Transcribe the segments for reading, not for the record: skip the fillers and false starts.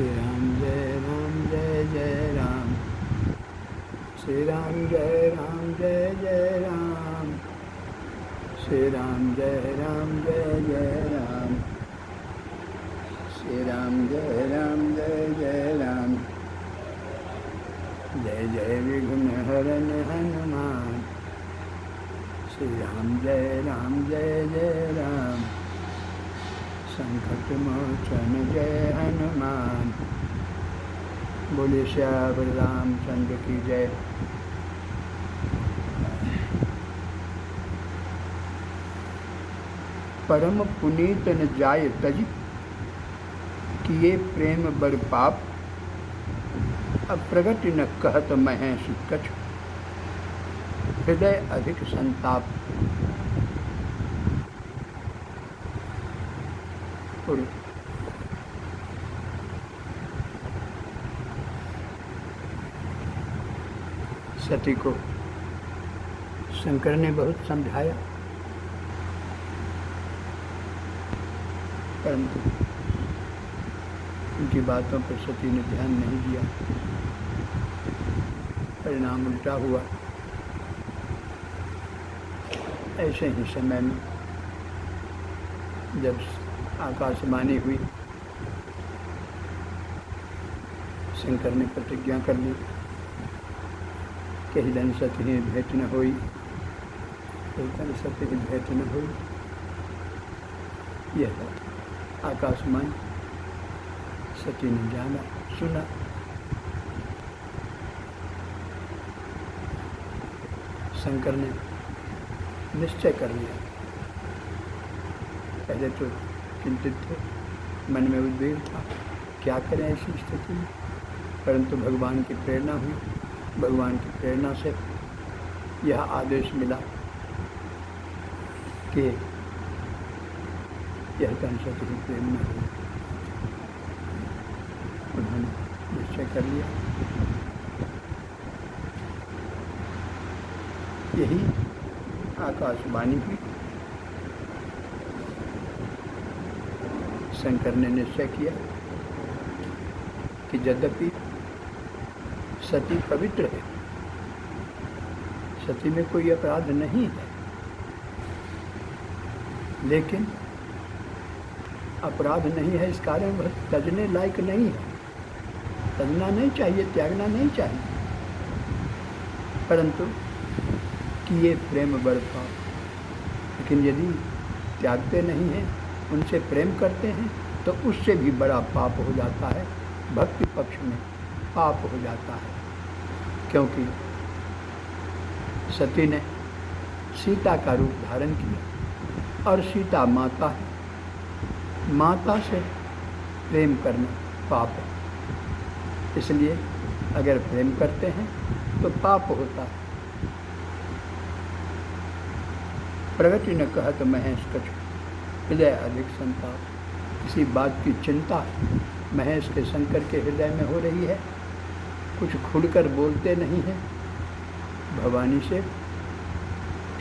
राम जय जय राम, श्री राम जय जय राम, श्री राम जय जय राम, श्री राम जय जय राम। जय जय विघ्न हरन हनुमान, श्री राम जय जय राम, संकट मोचन जय हनुमान। बोले श्याम रामचंद्र की जय। परम पुनीत न जाय तज, किए प्रेम बर पाप, अब प्रगट न कहत महेश कछु, हृदय अधिक संताप। सती को शंकर ने बहुत समझाया, परंतु उनकी बातों पर सती ने ध्यान नहीं दिया। परिणाम उल्टा हुआ। ऐसे ही समय में जब आकाशवाणी हुई, शंकर ने प्रतिज्ञा कर ली कि हिदन सती भेंट न हुई, हिदन सती भेंट न हुई। यह आकाशवाणी सती ने जाना सुना। शंकर ने निश्चय कर लिया। पहले तो चिंतित थे, मन में उद्वेग था, क्या करें ऐसी स्थिति में, परंतु भगवान की प्रेरणा हुई। भगवान की प्रेरणा से यह आदेश मिला कि यह तन सती प्रेम न हो। उन्होंने निश्चय कर लिया। यही आकाशवाणी हुई। शंकर ने निश्चय किया कि यद्यपि सती पवित्र है, सती में कोई अपराध नहीं है, लेकिन अपराध नहीं है इस कारण वह तजने लायक नहीं है। तजना नहीं चाहिए, त्यागना नहीं चाहिए, परंतु किए प्रेम बर पाप। लेकिन यदि त्यागते नहीं हैं, उनसे प्रेम करते हैं, तो उससे भी बड़ा पाप हो जाता है। भक्ति पक्ष में पाप हो जाता है, क्योंकि सती ने सीता का रूप धारण किया और सीता माता है। माता से प्रेम करना पाप है। इसलिए अगर प्रेम करते हैं तो पाप होता है। प्रगति न कहत महेश कछु, हृदय अधिक संताप। इसी बात की चिंता महेश के शंकर के हृदय में हो रही है। कुछ खुलकर बोलते नहीं हैं, भवानी से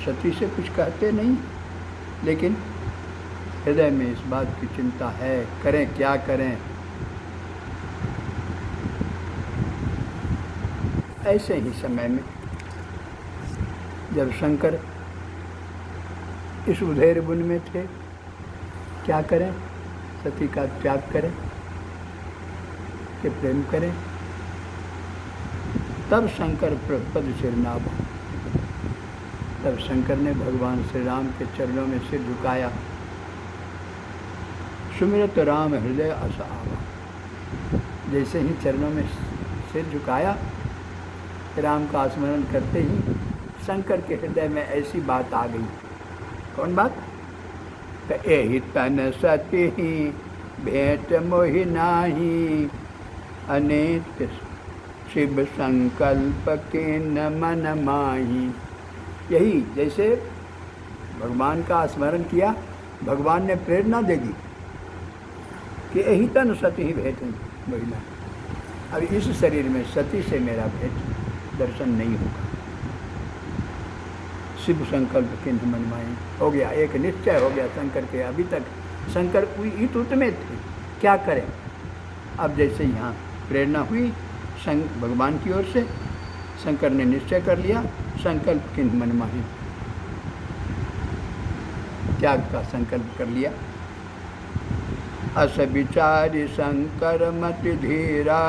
सती से कुछ कहते नहीं, लेकिन हृदय में इस बात की चिंता है, करें क्या करें। ऐसे ही समय में जब शंकर इस उधेर वन में थे, क्या करें, सती का त्याग करें कि प्रेम करें। तब शंकर पद सिर नाभा। तब शंकर ने भगवान श्री राम के चरणों में सिर झुकाया। सुमिरत राम हृदय अस आवा। जैसे ही चरणों में सिर झुकाया, राम का स्मरण करते ही शंकर के हृदय में ऐसी बात आ गई। कौन बात? एहि तन सती भेंट मोहि नाही, अनेक शिव संकल्प के न मन माही। यही जैसे भगवान का स्मरण किया, भगवान ने प्रेरणा दे दी कि यही तन सती भेंट मोहि नाही। अब इस शरीर में सती से मेरा भेंट दर्शन नहीं होगा। शिव संकल्प के न मन माही। हो गया, एक निश्चय हो गया शंकर के। अभी तक शंकर ईट उत में थे, क्या करें। अब जैसे यहाँ प्रेरणा हुई भगवान की ओर से, शंकर ने निश्चय कर लिया, संकल्प की मनमानी त्याग का संकल्प कर लिया। अस विचारी शंकर मति धीरा,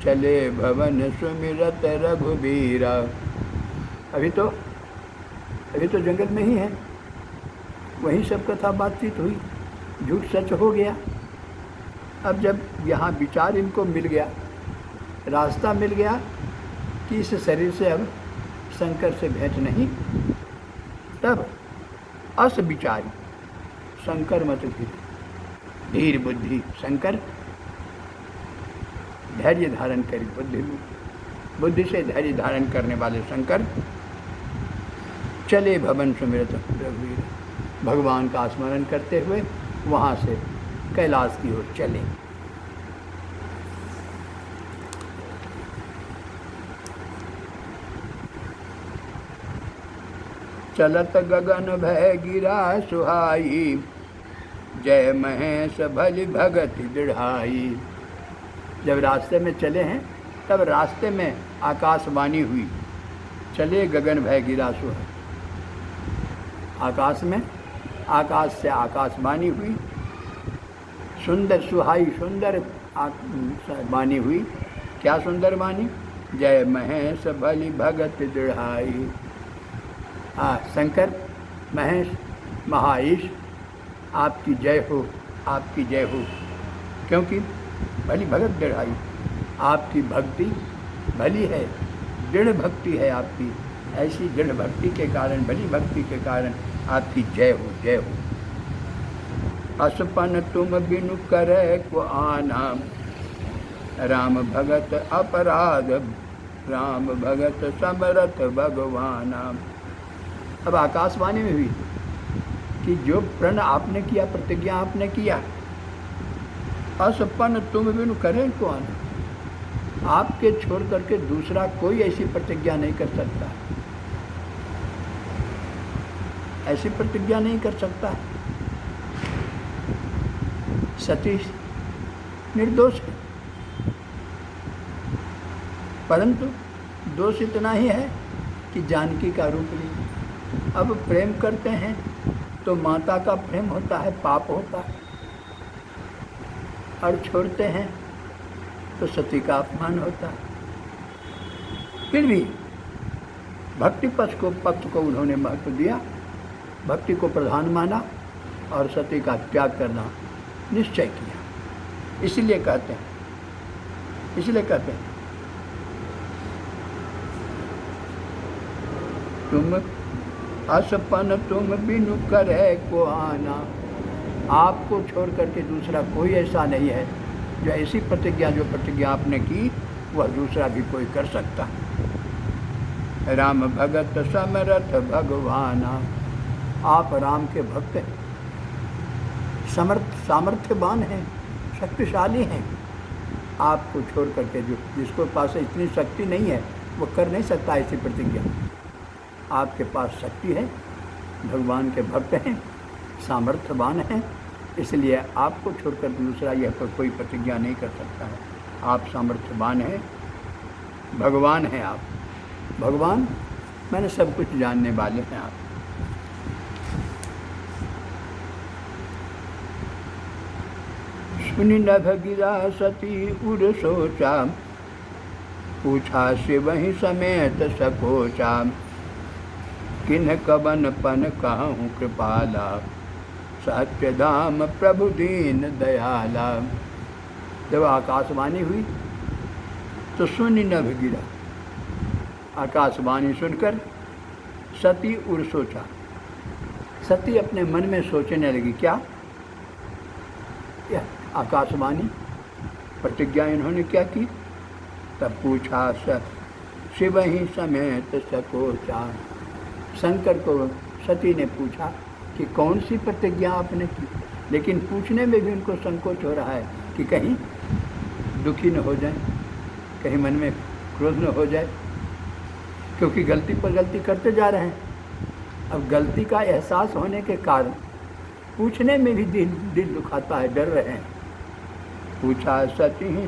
चले भवन सुमिरत रघुबीरा। अभी तो जंगल में ही है, वहीं सब कथा बातचीत हुई, झूठ सच हो गया। अब जब यहाँ विचार इनको मिल गया, रास्ता मिल गया कि इस शरीर से अब शंकर से भेंट नहीं, तब अस विचारी शंकर मत धीर बुद्धि, शंकर धैर्य धारण करी, बुद्धि से धैर्य धारण करने वाले शंकर चले भवन सुमिरत रघुवीर, भगवान का स्मरण करते हुए वहाँ से कैलाश की ओर चले। चलत गगन भय गिरा सुहाई, जय महेश भली भगति दृढ़ाई। जब रास्ते में चले हैं तब रास्ते में आकाशवाणी हुई, चले गगन भय गिरा सुहाई। आकाश में, आकाश से आकाशवाणी हुई, सुंदर सुहाई, सुंदर वाणी हुई। क्या सुंदर वाणी? जय महेश भली भगत दृढ़ाई। शंकर, महेश, महाईश, आपकी जय हो, आपकी जय हो, क्योंकि भली भगत दृढ़ाई, आपकी भक्ति भली है, दृढ़ भक्ति है आपकी, ऐसी दृढ़ भक्ति के कारण, भली भक्ति के कारण आपकी जय हो, जय हो। असपन तुम बिनु करे को आना, राम भगत अपराध, राम भगत समरथ भगवाना। अब आकाशवाणी में हुई कि जो प्रण आपने किया, प्रतिज्ञा आपने किया, असपन तुम बिनु करे को आना, आपके छोड़ करके दूसरा कोई ऐसी प्रतिज्ञा नहीं कर सकता, ऐसी प्रतिज्ञा नहीं कर सकता। सती निर्दोष है, परंतु दोष इतना ही है कि जानकी का रूप लिया। अब प्रेम करते हैं तो माता का प्रेम होता है, पाप होता है, और छोड़ते हैं तो सती का अपमान होता है। फिर भी भक्ति पक्ष को उन्होंने महत्व दिया, भक्ति को प्रधान माना और सती का त्याग करना निश्चय किया। इसलिए कहते हैं तुम असपन तुम बिनु करे को आना, आपको छोड़ करके दूसरा कोई ऐसा नहीं है जो ऐसी प्रतिज्ञा, जो प्रतिज्ञा आपने की वह दूसरा भी कोई कर सकता। राम भगत समरथ भगवाना, आप राम के भक्त हैं, सामर्थ्यवान हैं, शक्तिशाली हैं। आपको छोड़ करके जिसको पास इतनी शक्ति नहीं है वो कर नहीं सकता ऐसी प्रतिज्ञा। आपके पास शक्ति है, भगवान के भक्त हैं, सामर्थ्यवान हैं, इसलिए आपको छोड़कर दूसरा यह कोई प्रतिज्ञा नहीं कर सकता है। आप सामर्थ्यवान हैं, भगवान हैं आप, भगवान मैंने सब कुछ जानने वाले हैं आप। सुनि नभ गिरा सती उर सोचा, पूछा से वही समेत सकोचा, किन्ह कवन पन कहूँ कृपाला, सत्यधाम प्रभु दीन दयाला। जब आकाशवाणी हुई तो सुनि नभ गिरा, आकाशवाणी सुनकर सती उर सोचा, सती अपने मन में सोचने लगी, क्या यह आकाशवाणी प्रतिज्ञा इन्होंने क्या की? तब पूछा शिव ही समेत सकोचा, शंकर को सती ने पूछा कि कौन सी प्रतिज्ञा आपने की, लेकिन पूछने में भी उनको संकोच हो रहा है कि कहीं दुखी न हो जाए, कहीं मन में क्रोध न हो जाए, क्योंकि गलती पर गलती करते जा रहे हैं। अब गलती का एहसास होने के कारण पूछने में भी दिल दुखाता है, डर रहे हैं। पूछा सती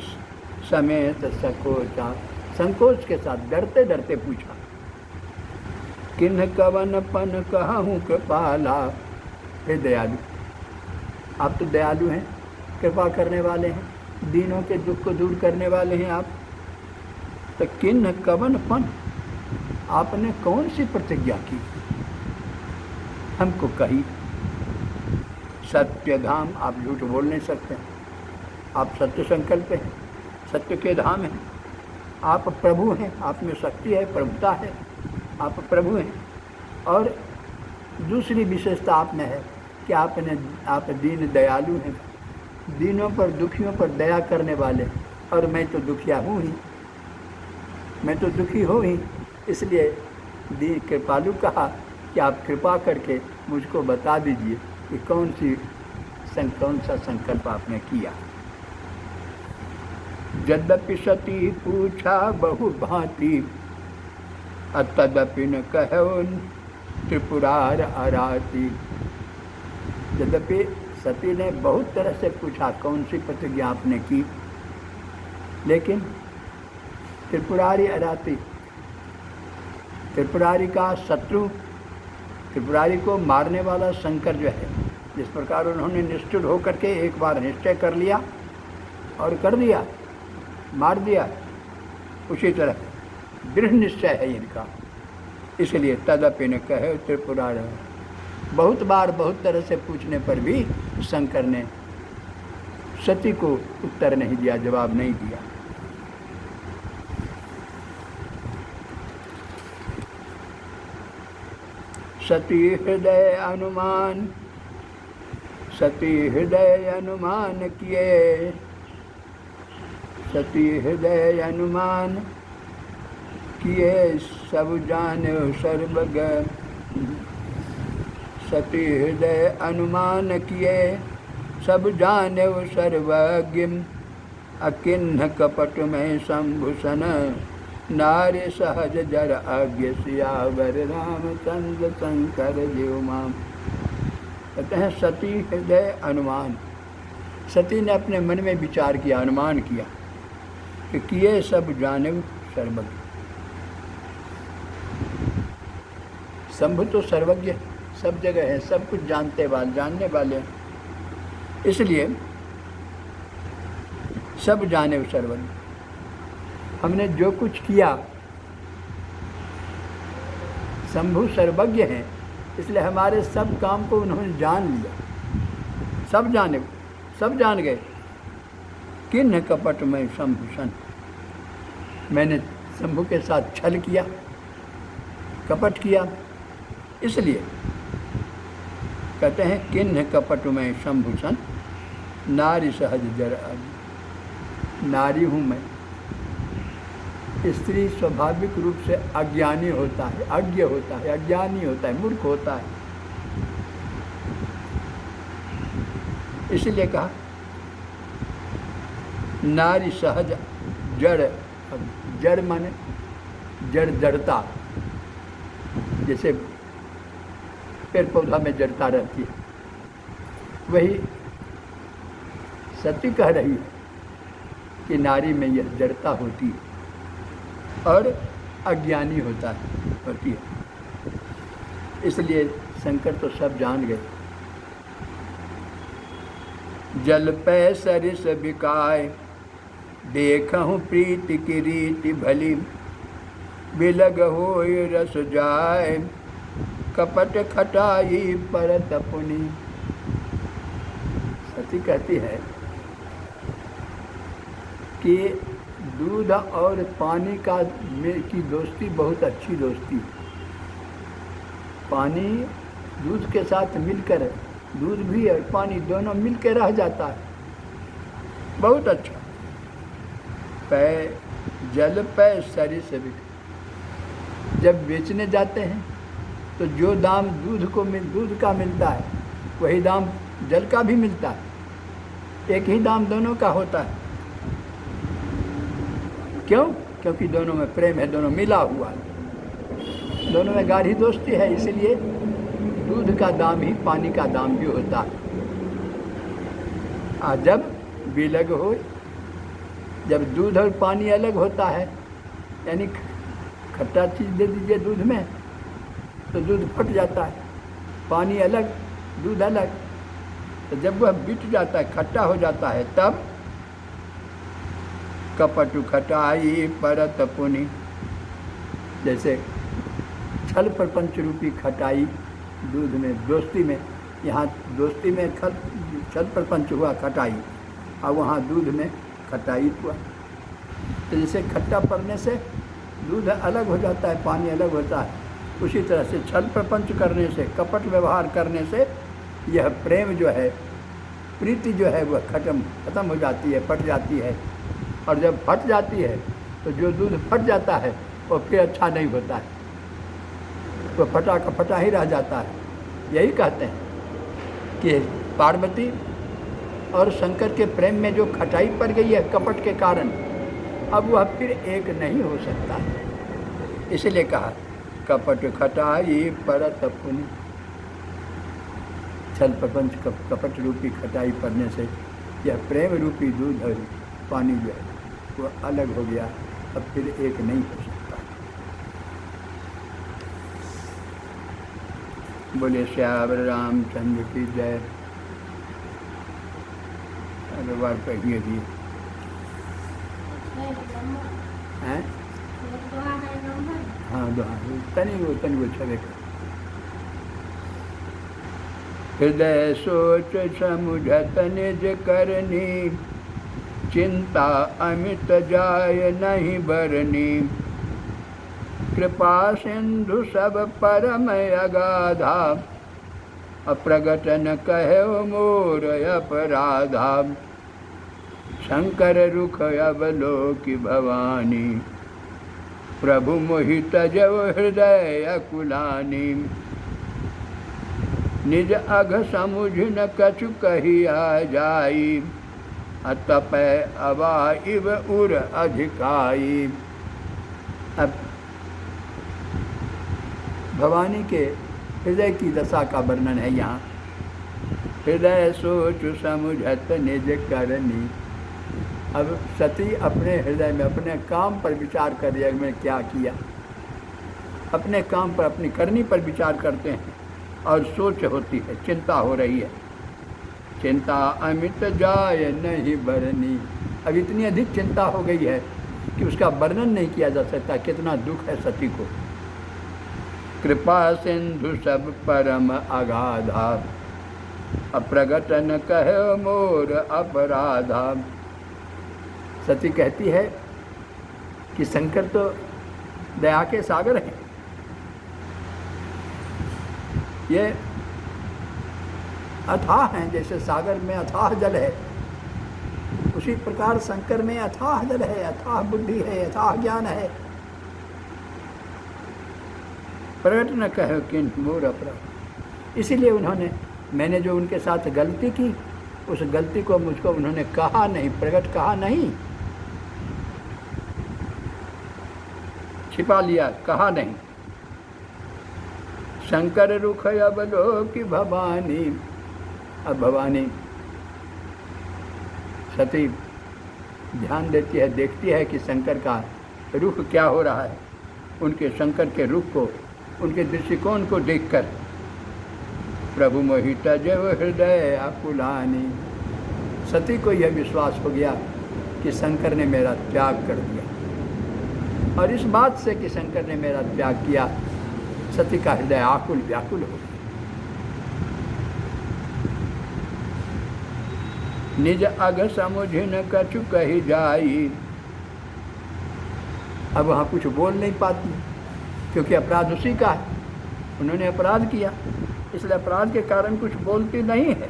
समेत सकोचा, संकोच के साथ डरते डरते पूछा, किन्ह कवन पन कहूँ कृपाला। हे दयालु, आप तो दयालु हैं, कृपा करने वाले हैं, दीनों के दुख को दूर करने वाले हैं आप। तो किन्ह कवन पन, आपने कौन सी प्रतिज्ञा की हमको कही। सत्य धाम, आप झूठ बोल नहीं सकते, आप सत्य संकल्प हैं, सत्य के धाम हैं, आप प्रभु हैं, आप में शक्ति है, प्रभुता है, आप प्रभु हैं। और दूसरी विशेषता आप में है कि आप दीन दयालु हैं, दीनों पर दुखियों पर दया करने वाले। और मैं तो दुखिया हूँ ही, मैं तो दुखी हूँ ही, इसलिए कृपालु कहा कि आप कृपा करके मुझको बता दीजिए कि कौन सा संकल्प आपने किया। यद्यपि सती पूछा बहु भांति, तदपि न कहो त्रिपुरार आराती। यद्यपि सती ने बहुत तरह से पूछा कौन सी प्रतिज्ञा आपने की, लेकिन त्रिपुरारी आराती, त्रिपुरारी का शत्रु, त्रिपुरारी को मारने वाला शंकर जो है, जिस प्रकार उन्होंने निष्ठुर होकर के एक बार निश्चय कर लिया और कर दिया, मार दिया, उसी तरह दृढ़ निश्चय है इनका। इसलिए तदपि न कहे त्रिपुरार। बहुत बार बहुत तरह से पूछने पर भी शंकर ने सती को उत्तर नहीं दिया, जवाब नहीं दिया। सती हृदय अनुमान, सती हृदय अनुमान किए, सती हृदय अनुमान किए सब जाने सर्वज्ञ। सती हृदय अनुमान किए सब जाने सर्वज्ञ। अकिन्ह कपट में शंभुसन, नारी सहज जर आज्ञ सियावर रामचंद्र शंकर जीव माम। कहते हैं सती हृदय अनुमान, सती ने अपने मन में विचार किया, अनुमान किया कि किए सब जाने सर्वज्ञ। शंभु तो सर्वज्ञ, सब जगह है, सब कुछ जानने वाले हैं, इसलिए सब जाने सर्वज्ञ। हमने जो कुछ किया, शंभु सर्वज्ञ हैं, इसलिए हमारे सब काम को उन्होंने जान लिया, सब जाने, सब जान गए। किन्ह कपट में शंभुसन, मैंने शंभु के साथ छल किया, कपट किया, इसलिए कहते हैं किन्ह कपट में शंभुसन, नारी सहज जर आज्ञ। नारी हूँ मैं, स्त्री स्वाभाविक रूप से अज्ञानी होता है, अज्ञ होता है, अज्ञानी होता है, मूर्ख होता है, इसलिए कहा नारी सहज जड़। जड़ माने जड़, जड़ता, जैसे पेड़ पौधा में जड़ता रहती है, वही सती कह रही है कि नारी में यह जड़ता होती है और अज्ञानी होती है। इसलिए शंकर तो सब जान गए। जल पै सरिस बिकाय, देखहूँ प्रीति की रीति भली, बिलग होय रस जाय, कपट खटाई परत पुनि। सती कहती है कि दूध और पानी की दोस्ती बहुत अच्छी दोस्ती है। पानी दूध के साथ मिलकर, दूध भी और पानी दोनों मिलकर रह जाता है, बहुत अच्छा। पै जल पै सरिस बिकाय, जब बेचने जाते हैं तो जो दाम दूध का मिलता है, वही दाम जल का भी मिलता है, एक ही दाम दोनों का होता है। क्यों? क्योंकि दोनों में प्रेम है, दोनों मिला हुआ है, दोनों में गाढ़ी दोस्ती है, इसलिए दूध का दाम ही पानी का दाम भी होता है। जब विलग हो। जब दूध और पानी अलग होता है, यानी खट्टा चीज़ दे दीजिए दूध में तो दूध फट जाता है, पानी अलग दूध अलग। तो जब वह बिट जाता है, खट्टा हो जाता है, तब कपटु खटाई परत पुनि, जैसे छल प्रपंच रूपी खटाई दूध में, दोस्ती में, यहाँ दोस्ती में छल प्रपंच हुआ खटाई, और वहाँ दूध में खटाई हुआ। तो जैसे खट्टा पड़ने से दूध अलग हो जाता है, पानी अलग होता है, उसी तरह से छल प्रपंच करने से, कपट व्यवहार करने से यह प्रेम जो है, प्रीति जो है, वह खत्म हो जाती है, फट जाती है। और जब फट जाती है तो जो दूध फट जाता है वो फिर अच्छा नहीं होता है, वो फटा का फटा ही रह जाता है। यही कहते हैं कि पार्वती और शंकर के प्रेम में जो खटाई पड़ गई है कपट के कारण, अब वह फिर एक नहीं हो सकता है। इसलिए कहा कपट खटाई परत पुनि, छल प्रपंच कपट रूपी खटाई पड़ने से यह प्रेम रूपी दूध और पानी जो है वो अलग हो गया, अब फिर एक नहीं हो सकता। बोले श्यावर रामचंद्र की जय। अगले बार पढ़िए भी हैं। हाँ दुआ तनी वो छवे का हृदय सोच समुझत निज करनी, चिंता अमित जाय नहीं बरनी, कृपा सिंधु सब परम अगाधा, अप्रगट न कहो मोर अपराधा, शंकर रुख अवलोकि भवानी, प्रभु मोहि तजव हृदय अकुलानी, निज अघ समुझ न कछु कहिया जाई, अतप अवा इव उर अधिकाई। अब भवानी के हृदय की दशा का वर्णन है यहाँ। हृदय सोच समुझत निज करनी। अब सती अपने हृदय में अपने काम पर विचार कर रही है, मैंने क्या किया। अपने काम पर, अपनी करनी पर विचार करते हैं और सोच होती है, चिंता हो रही है। चिंता अमित जाय नहीं बरनी। अब इतनी अधिक चिंता हो गई है कि उसका वर्णन नहीं किया जा सकता, कितना दुख है सती को। कृपा सिंधु सब परम अगाधा, अप्रगट न कहो मोर अपराधा। सती कहती है कि शंकर तो दया के सागर हैं, ये अथाह हैं, जैसे सागर में अथाह जल है, उसी प्रकार शंकर में अथाह जल है, अथाह बुद्धि है, अथाह ज्ञान है। प्रगट न कहो किंतु मोर अपराध। इसीलिए उन्होंने, मैंने जो उनके साथ गलती की, उस गलती को मुझको उन्होंने कहा नहीं, प्रगट कहा नहीं, छिपा लिया, कहा नहीं। शंकर रुख अवलोकि भवानी। अब भवानी सती ध्यान देती है, देखती है कि शंकर का रुख क्या हो रहा है। उनके शंकर के रुख को, उनके दृष्टिकोण को देखकर प्रभु मोहि तजव हृदय आकुलानी। सती को यह विश्वास हो गया कि शंकर ने मेरा त्याग कर दिया, और इस बात से कि शंकर ने मेरा त्याग किया, सती का हृदय आकुल व्याकुल हो गया। निज अघ समुझ न कछु कही जाई। अब वहाँ कुछ बोल नहीं पाती, क्योंकि अपराध उसी का है, उन्होंने अपराध किया, इसलिए अपराध के कारण कुछ बोलती नहीं है,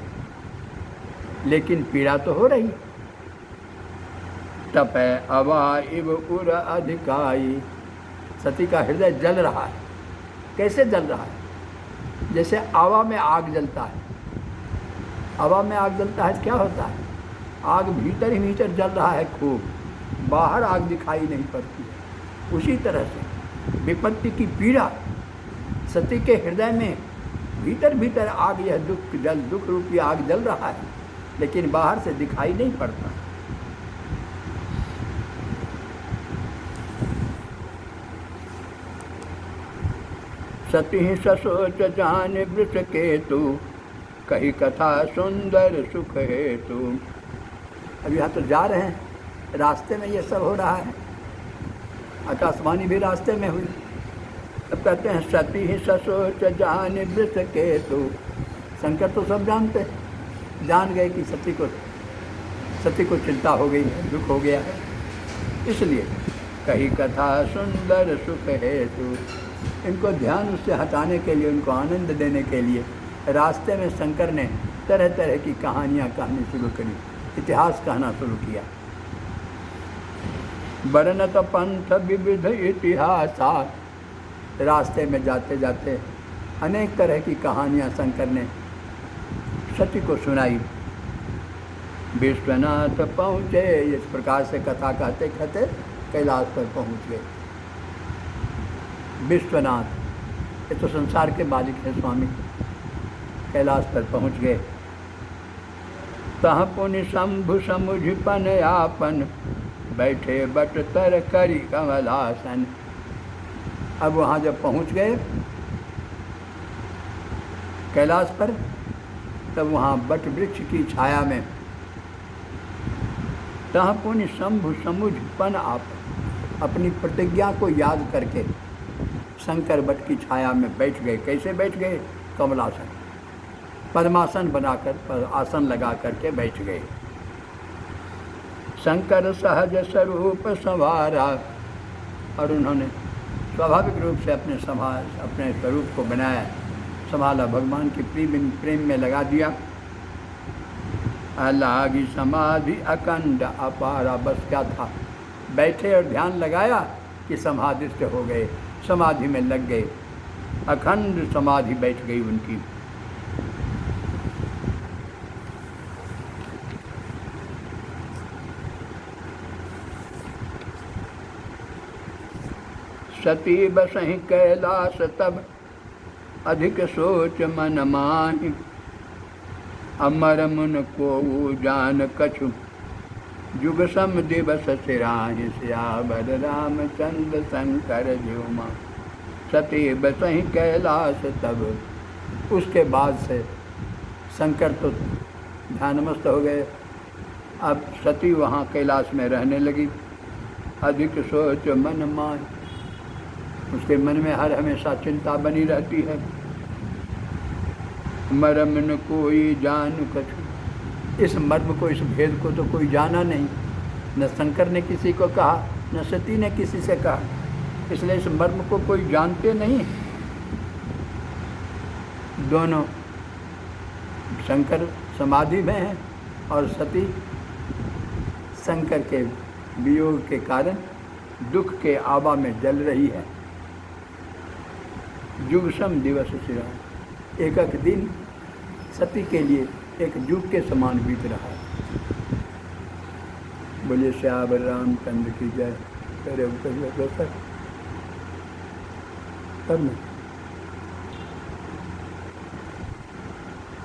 लेकिन पीड़ा तो हो रही है। तपै अवा इव उर अधिकाई। सती का हृदय जल रहा है। कैसे जल रहा है? जैसे आवा में आग जलता है। हवा में आग जलता है, क्या होता है? आग भीतर ही भीतर जल रहा है खूब, बाहर आग दिखाई नहीं पड़ती है। उसी तरह से विपत्ति की पीड़ा सती के हृदय में भीतर भीतर आग, यह दुख रूपी आग जल रहा है, लेकिन बाहर से दिखाई नहीं पड़ता। सती ससोच जान वृष केतु, कही कथा सुंदर सुख हेतु। अब यहाँ तो जा रहे हैं, रास्ते में ये सब हो रहा है। आकाशवाणी भी रास्ते में हुई। अब कहते हैं सती ही ससोच जान वृष केतु। शंकर तो सब जानते हैं, जान गए कि सती को चिंता हो गई है, दुख हो गया है। इसलिए कही कथा सुंदर सुख हेतु, इनको ध्यान उससे हटाने के लिए, उनको आनंद देने के लिए रास्ते में शंकर ने तरह तरह की कहानियाँ कहनी शुरू करी, इतिहास कहना शुरू किया। वर्णत पंथ विविध इतिहासा, रास्ते में जाते जाते अनेक तरह की कहानियाँ शंकर ने सती को सुनाई। विश्वनाथ पहुँचे, इस प्रकार से कथा कहते कहते कैलाश पर पहुँच गए। विश्वनाथ ये तो संसार के मालिक हैं स्वामी, कैलाश पर पहुँच गए। तह पुनि शंभु समुझ पन आपन, बैठे बट तर करी कमलासन। अब वहाँ जब पहुँच गए कैलाश पर, तब वहाँ बट वृक्ष की छाया में तह पुनि शंभु समुझ पन आप, अपनी प्रतिज्ञा को याद करके शंकर बट की छाया में बैठ गए। कैसे बैठ गए? कमलासन, पद्मासन बनाकर आसन लगा करके बैठ गए। शंकर सहज स्वरूप संवारा, और उन्होंने स्वाभाविक रूप से अपने स्वरूप को बनाया, संभाला, भगवान की प्रेम में लगा दिया। लागी समाधि अखंड अपारा, बस क्या था, बैठे और ध्यान लगाया कि समाधिस्थ हो गए, समाधि में लग गए, अखंड समाधि बैठ गई उनकी। सती बसहि कैलाश तब, अधिक सोच मन माहि। अमर मुन को जान कछु, जुग सम दिवस सिराहि। सियावर रामचंद्र शंकर ज्योमा। सती बसहि कैलाश तब, उसके बाद से शंकर तो ध्यानमस्त हो गए। अब सती वहाँ कैलाश में रहने लगी। अधिक सोच मन माहि, उसके मन में हर हमेशा चिंता बनी रहती है। मर्म न कोई जान कछु, इस मर्म को, इस भेद को तो कोई जाना नहीं, न शंकर ने किसी को कहा, न सती ने किसी से कहा, इसलिए इस मर्म को कोई जानते नहीं। दोनों, शंकर समाधि में हैं और सती शंकर के वियोग के कारण दुख के आवा में जल रही है। जुगसम दिवस सिरा, एक एक दिन सती के लिए एक युग के समान बीत रहा है। बोलिए श्यावर रामचंद्र की जय। करे तब